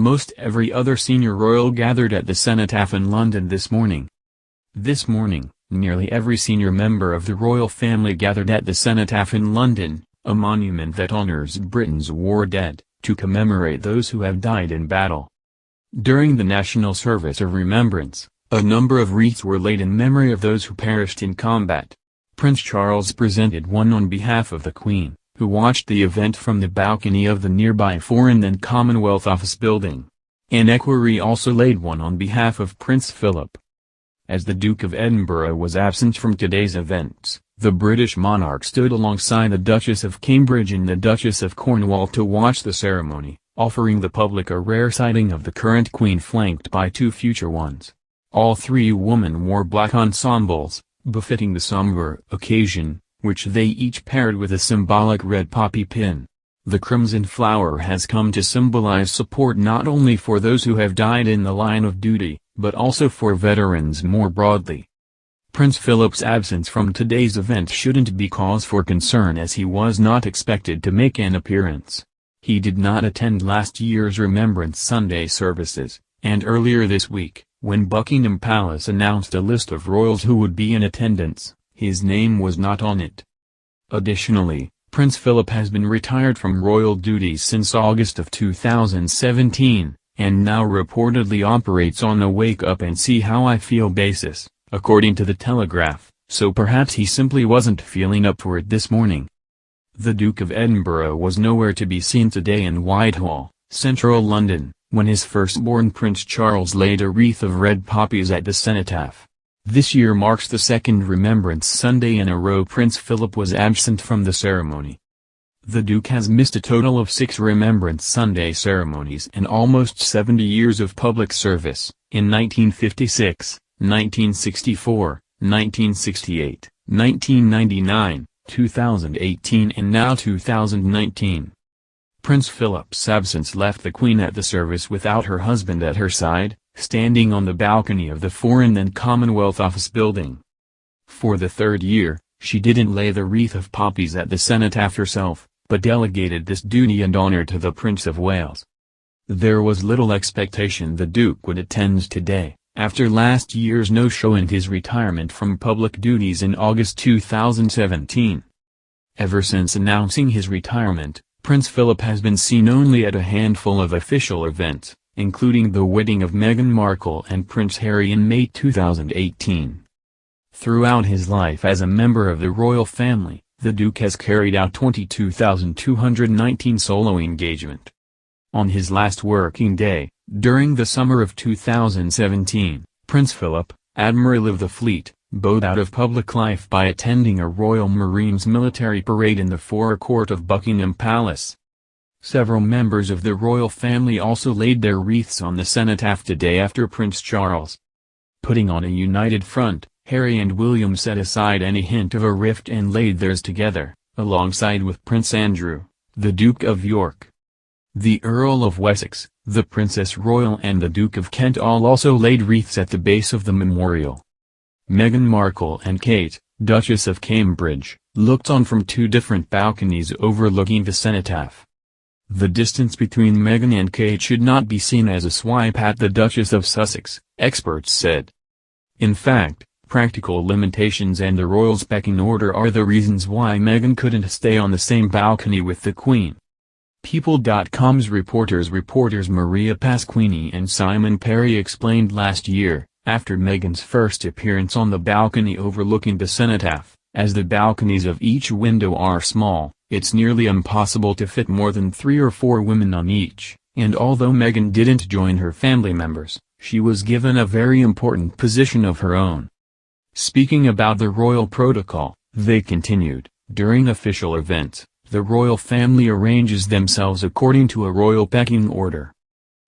almost every other senior royal gathered at the cenotaph in London this morning. This morning, nearly every senior member of the royal family gathered at the cenotaph in London, a monument that honors Britain's war dead, to commemorate those who have died in battle. During the national service of remembrance, a number of wreaths were laid in memory of those who perished in combat. Prince Charles presented one on behalf of the Queen, who watched the event from the balcony of the nearby Foreign and Commonwealth Office building. An equerry also laid one on behalf of Prince Philip. As the Duke of Edinburgh was absent from today's events, the British monarch stood alongside the Duchess of Cambridge and the Duchess of Cornwall to watch the ceremony, offering the public a rare sighting of the current Queen flanked by two future ones. All three women wore black ensembles, befitting the somber occasion, which they each paired with a symbolic red poppy pin. The crimson flower has come to symbolize support not only for those who have died in the line of duty, but also for veterans more broadly. Prince Philip's absence from today's event shouldn't be cause for concern, as he was not expected to make an appearance. He did not attend last year's Remembrance Sunday services, and earlier this week, when Buckingham Palace announced a list of royals who would be in attendance, his name was not on it. Additionally, Prince Philip has been retired from royal duties since August of 2017, and now reportedly operates on a wake-up-and-see-how-I-feel basis, according to the Telegraph, so perhaps he simply wasn't feeling up for it this morning. The Duke of Edinburgh was nowhere to be seen today in Whitehall, central London, when his firstborn Prince Charles laid a wreath of red poppies at the cenotaph. This year marks the second Remembrance Sunday in a row Prince Philip was absent from the ceremony. The Duke has missed a total of 6 Remembrance Sunday ceremonies in almost 70 years of public service, in 1956, 1964, 1968, 1999, 2018 and now 2019. Prince Philip's absence left the Queen at the service without her husband at her side, standing on the balcony of the Foreign and Commonwealth Office building. For the third year, she didn't lay the wreath of poppies at the cenotaph herself, but delegated this duty and honor to the Prince of Wales. There was little expectation the Duke would attend today, after last year's no-show and his retirement from public duties in August 2017. Ever since announcing his retirement, Prince Philip has been seen only at a handful of official events, including the wedding of Meghan Markle and Prince Harry in May 2018. Throughout his life as a member of the royal family, the Duke has carried out 22,219 solo engagement. On his last working day, during the summer of 2017, Prince Philip, Admiral of the Fleet, bowed out of public life by attending a Royal Marines military parade in the forecourt of Buckingham Palace. Several members of the royal family also laid their wreaths on the cenotaph today after Prince Charles. Putting on a united front, Harry and William set aside any hint of a rift and laid theirs together, alongside with Prince Andrew, the Duke of York. The Earl of Wessex, the Princess Royal and the Duke of Kent all also laid wreaths at the base of the memorial. Meghan Markle and Kate, Duchess of Cambridge, looked on from 2 different balconies overlooking the cenotaph. The distance between Meghan and Kate should not be seen as a swipe at the Duchess of Sussex, experts said. In fact, practical limitations and the royals' pecking order are the reasons why Meghan couldn't stay on the same balcony with the Queen. People.com's reporters Maria Pasquini and Simon Perry explained last year, after Meghan's first appearance on the balcony overlooking the cenotaph, as the balconies of each window are small, it's nearly impossible to fit more than 3 or 4 women on each, and although Meghan didn't join her family members, she was given a very important position of her own. Speaking about the royal protocol, they continued, during official events, the royal family arranges themselves according to a royal pecking order.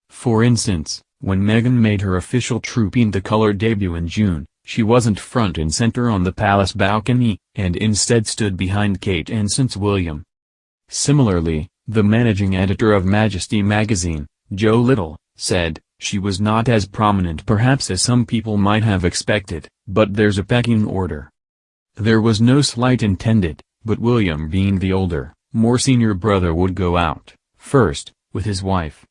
For instance, when Meghan made her official Trooping the Colour debut in June, she wasn't front and center on the palace balcony, and instead stood behind Kate and Prince William. Similarly, the managing editor of Majesty magazine, Joe Little, said, "She was not as prominent perhaps as some people might have expected, but there's a pecking order." There was no slight intended, but William being the older, more senior brother would go out, first, with his wife.